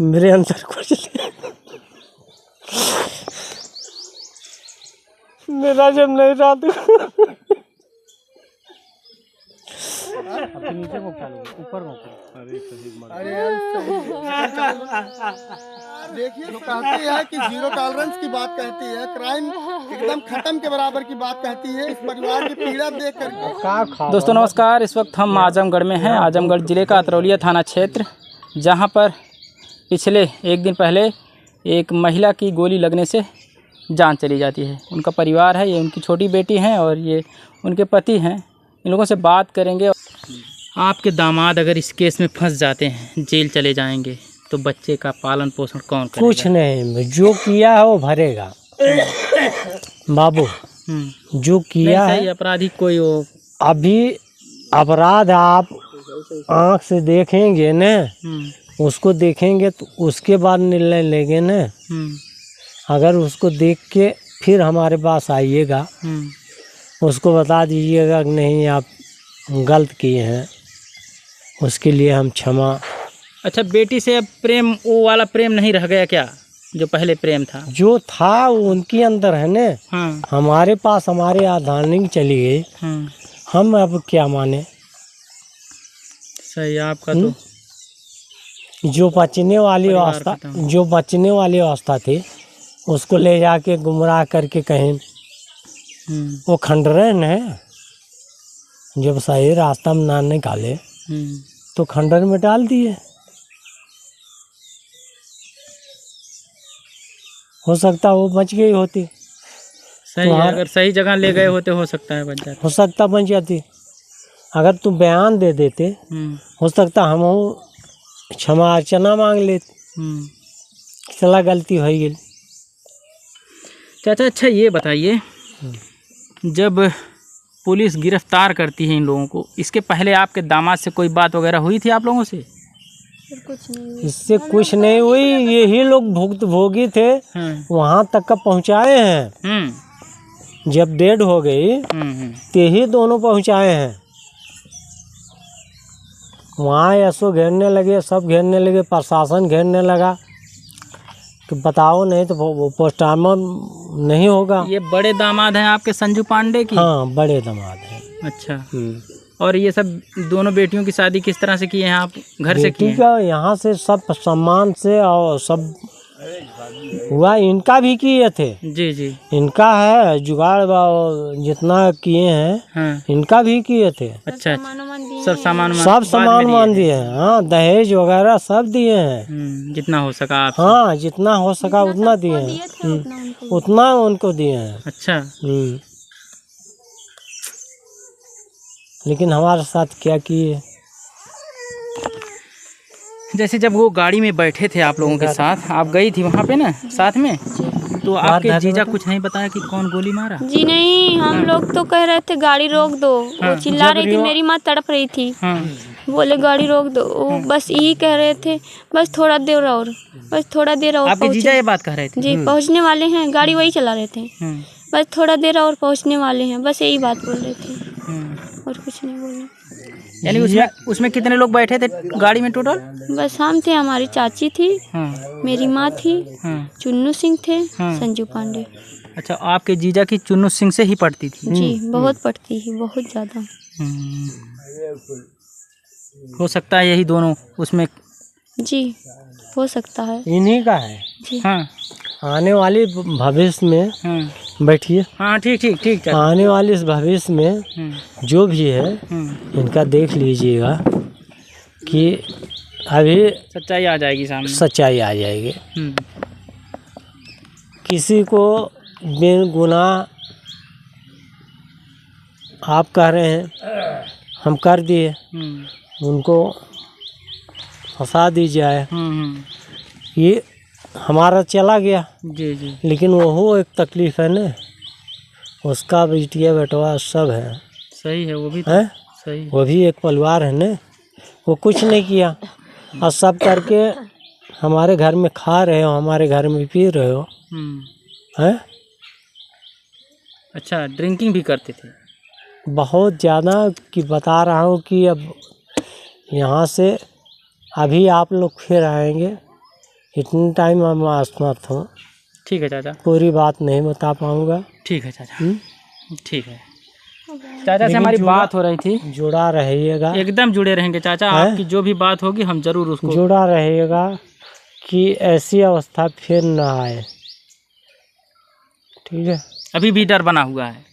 मेरे अंदर कुछ मेरा जब नहीं रहा तो नीचे को ऊपर देखिए, जो कहती है कि जीरो टॉलरेंस की बात कहती है, क्राइम एकदम खत्म के बराबर की बात कहती है। इस परिवार की पीड़ा देख कर। दोस्तों नमस्कार, इस वक्त हम आजमगढ़ में हैं। आजमगढ़ ज़िले का अतरौलिया थाना क्षेत्र, जहां पर पिछले एक दिन पहले एक महिला की गोली लगने से जान चली जाती है। उनका परिवार है, ये उनकी छोटी बेटी हैं और ये उनके पति हैं। इन लोगों से बात करेंगे। आपके दामाद अगर इस केस में फंस जाते हैं, जेल चले जाएंगे, तो बच्चे का पालन पोषण कौन करेगा? कुछ नहीं, जो किया है वो भरेगा बाबू। जो किया है अपराधी कोई हो, अभी अपराध आप आँख से देखेंगे न, उसको देखेंगे तो उसके बाद निर्णय लेंगे न। अगर उसको देख के फिर हमारे पास आइएगा, उसको बता दीजिएगा कि नहीं आप गलत किए हैं, उसके लिए हम क्षमा। अच्छा, बेटी से अब प्रेम, वो वाला प्रेम नहीं रह गया क्या, जो पहले प्रेम था? जो था वो उनके अंदर है न। हमारे पास हमारे आधारनिंग चली गई, हम अब क्या माने। सही आपका तो जो बचने वाली अवस्था थी, उसको ले जाके गुमराह करके कहीं वो खंडरन है। जब सही रास्ता में ना निकाले तो खंडर में डाल दिए। हो सकता वो बच गई होती। सही है, अगर सही जगह ले गए होते हो सकता है बच जाती। हो सकता बच जाती। अगर तुम बयान दे देते, हो सकता हम क्षमा अर्चना मांग लेते। चला गलती हो गई। चाचा, अच्छा ये बताइए, जब पुलिस गिरफ्तार करती है इन लोगों को, इसके पहले आपके दामाद से कोई बात वगैरह हुई थी आप लोगों से? कुछ नहीं, इससे कुछ नहीं हुई। यही लोग भुक्तभोगी थे, वहाँ तक का पहुँचाए हैं। जब डेड हो गई तो ही दोनों पहुँचाए हैं। वहाँ ऐसो घेरने लगे, सब घेरने लगे, प्रशासन घेरने लगा कि बताओ नहीं तो वो पोस्टमार्टम नहीं होगा। ये बड़े दामाद हैं आपके, संजू पांडे की? हाँ, बड़े दामाद हैं। अच्छा। और ये सब दोनों बेटियों की शादी किस तरह से किए हैं आप? घर से किए हैं? यहाँ से सब सम्मान से और सब हुआ। इनका भी किए थे। जी जी, इनका है जुगाड़, जितना किए हैं इनका भी किए थे। अच्छा, सब सामान मान दिए हैं। हाँ, दहेज वगैरह सब दिए हैं। जितना हो सका आप? हाँ, जितना हो सका उतना दिए हैं। उतना उनको दिए हैं। अच्छा। लेकिन हमारे साथ क्या किए? जैसे जब वो गाड़ी में बैठे थे आप लोगों के साथ, आप गई थी वहाँ पे ना साथ में, तो आपके जीजा कुछ नहीं बताया कि कौन गोली मारा? जी नहीं, हम लोग तो कह रहे थे गाड़ी रोक दो। वो चिल्ला रही थी, मेरी माँ तड़प रही थी। बोले गाड़ी रोक दो। वो बस यही कह रहे थे, बस थोड़ा देर और, बस थोड़ा देर और। आपके जीजा ये बात कह रहे थे? जी, पहुँचने वाले हैं, गाड़ी वही चला रहे थे। बस थोड़ा देर और पहुँचने वाले हैं, बस यही बात बोल रहे थे और कुछ नहीं बोले। यानी उसमें कितने लोग बैठे थे गाड़ी में टोटल? बस हम थे, हमारी चाची थी, मेरी माँ थी, चुन्नू सिंह थे, संजू पांडे। अच्छा, आपके जीजा की चुन्नू सिंह से ही पढ़ती थी? जी, बहुत पढ़ती है, बहुत ज़्यादा। हो सकता है यही दोनों उसमें। जी, हो सकता है इन्हीं का है जी। हाँ, आने वाले भविष्य में बैठिए। हाँ, ठीक। आने वाले इस भविष्य में जो भी है इनका देख लीजिएगा कि अभी सच्चाई आ जाएगी सामने। सच्चाई आ जाएगी। किसी को बिन गुनाह आप कह रहे हैं हम कर दिए, उनको फंसा दी जाए, ये हमारा चला गया। जी। लेकिन वो एक तकलीफ है ना, उसका बेटिया बेटवा सब है। सही है, वो भी है सही। वो भी एक परिवार है ना, वो कुछ नहीं किया और सब करके हमारे घर में खा रहे हो, हमारे घर में पी रहे हो। हैं? अच्छा, ड्रिंकिंग भी करते थे? बहुत ज़्यादा कि बता रहा हूँ कि अब यहाँ से अभी आप लोग फिर आएंगे इतने टाइम हम असमर्थ हूँ, ठीक है चाचा, पूरी बात नहीं बता पाऊँगा। ठीक है चाचा, ठीक है चाचा। से हमारी बात हो रही थी, जुड़ा रहिएगा, एकदम जुड़े रहेंगे चाचा। आपकी जो भी बात होगी हम जरूर उसको जुड़ा रहिएगा कि ऐसी अवस्था फिर ना आए। ठीक है, अभी भी डर बना हुआ है।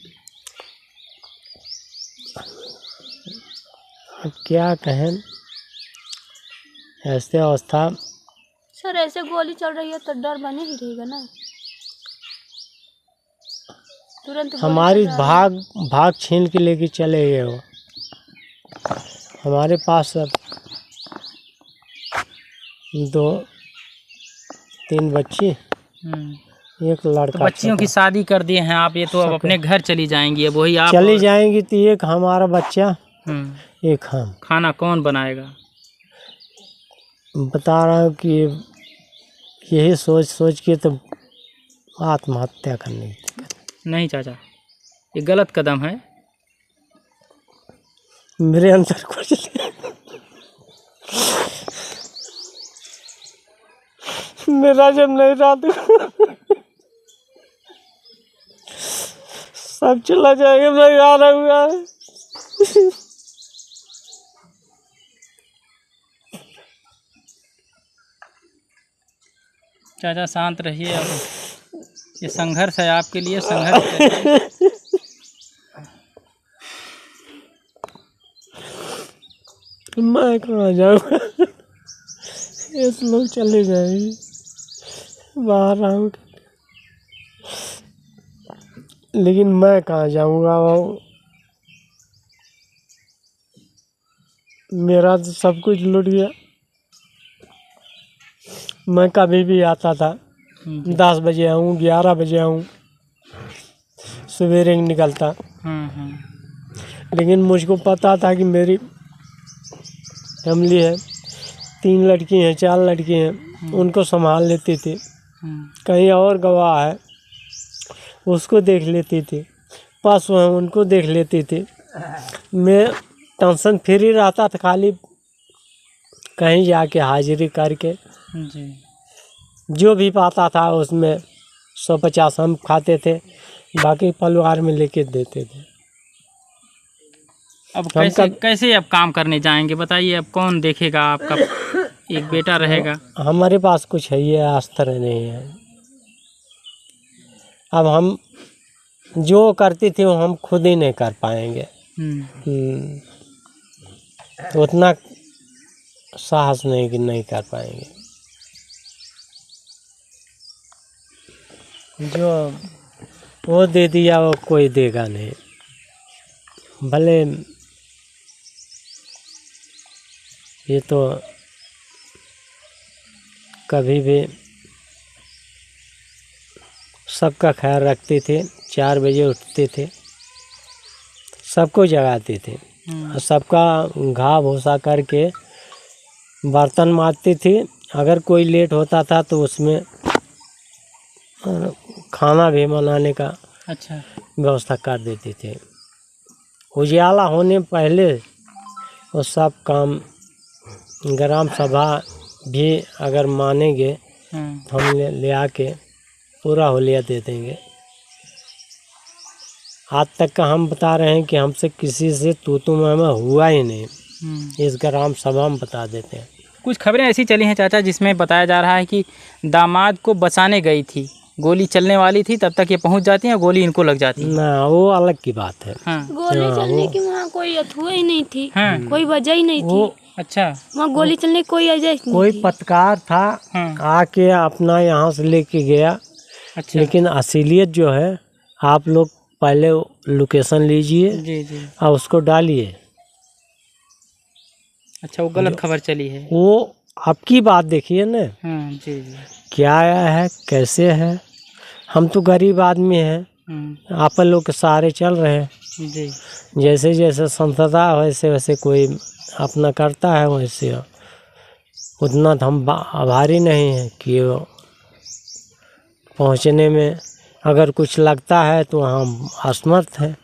अब क्या कहें, ऐसे अवस्था। सर ऐसे गोली चल रही है तो डर बने ही रहेगा ना। तुरंत गोली हमारी चला रहा है। भाग छीन के लेके चले गए वो। हमारे पास अब 2-3 बच्ची, एक तो लड़का। बच्चियों की शादी कर दिए हैं आप, ये तो अब अपने घर चली जाएंगी। अब वही आप चली जाएंगी तो एक हमारा बच्चा, एक हम। खाना कौन बनाएगा? बता रहा हूँ कि यही सोच सोच के तो आत्महत्या करनी। नहीं चाचा, ये गलत कदम है। मेरे अंदर कुछ मेरा जब नहीं रहा तो सब चला जाएगा। मैं आ रहा हुआ है। चाचा शांत रहिए, अब ये संघर्ष है आपके लिए, संघर्ष करिए। मैं कहाँ जाऊँगा, ये तो लोग चले जाएंगे, बाहर आऊँगा, लेकिन मैं कहाँ जाऊँगा। मेरा तो सब कुछ लुट गया। मैं कभी भी आता था, 10 बजे आऊँ, 11 बजे आऊँ, सवेरे निकलता। लेकिन मुझको पता था कि मेरी फैमिली है, 3 लड़की हैं, 4 लड़की हैं, उनको संभाल लेती थी। कहीं और गवाह है, उसको देख लेती थी। पशु हैं, उनको देख लेती थी। मैं टेंशन फ्री रहता था, खाली कहीं जाके हाजिरी करके जी। जो भी पाता था उसमें 150 हम खाते थे, बाकी परिवार में लेके देते थे। अब कैसे अब काम करने जाएंगे बताइए? अब कौन देखेगा आपका? एक बेटा रहेगा। हमारे पास कुछ है, ये अस्त्र नहीं है। अब हम जो करती थी वो हम खुद ही नहीं कर पाएंगे। उतना साहस नहीं कि नहीं कर पाएंगे। जो वो दे दिया वो कोई देगा नहीं, भले ये तो कभी भी सबका ख्याल रखते थे। 4 बजे उठते थे, सबको जगाते थे, सबका घाव भूसा करके बर्तन मारती थी। अगर कोई लेट होता था तो उसमें खाना भी बनाने का अच्छा व्यवस्था कर देते थे। उजाला होने पहले वो सब काम, ग्राम सभा भी अगर मानेंगे तो हम ले आके पूरा होलिया दे देंगे। आज तक का हम बता रहे हैं कि हमसे किसी से तू में हुआ ही नहीं। इस ग्राम सभा में बता देते हैं। कुछ खबरें ऐसी चली हैं चाचा जिसमें बताया जा रहा है कि दामाद को बचाने गई थी, गोली चलने वाली थी, तब तक ये पहुंच जाती है और गोली इनको लग जाती है। ना, वो अलग की बात है। गोली चलने की वहाँ कोई अथुआ ही नहीं थी, कोई वजह ही नहीं थी। अच्छा, वहाँ गोली चलने की कोई वजह नहीं कोई थी। पत्रकार था, आके अपना यहाँ से लेके गया। अच्छा। लेकिन असलियत जो है, आप लोग पहले लोकेशन लीजिए जी। और उसको डालिए। अच्छा, वो गलत खबर चली है। वो आपकी बात देखिए ना। जी। क्या है, कैसे है। हम तो गरीब आदमी हैं, आप लोग के सहारे चल रहे हैं। जी। जैसे जैसे संतता वैसे वैसे कोई अपना करता है, वैसे उतना तो हम आभारी नहीं हैं कि वो पहुँचने में अगर कुछ लगता है तो हम असमर्थ हैं।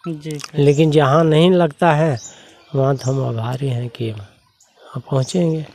जी। लेकिन जहाँ नहीं लगता है वहाँ तो हम आभारी हैं कि हम पहुँचेंगे।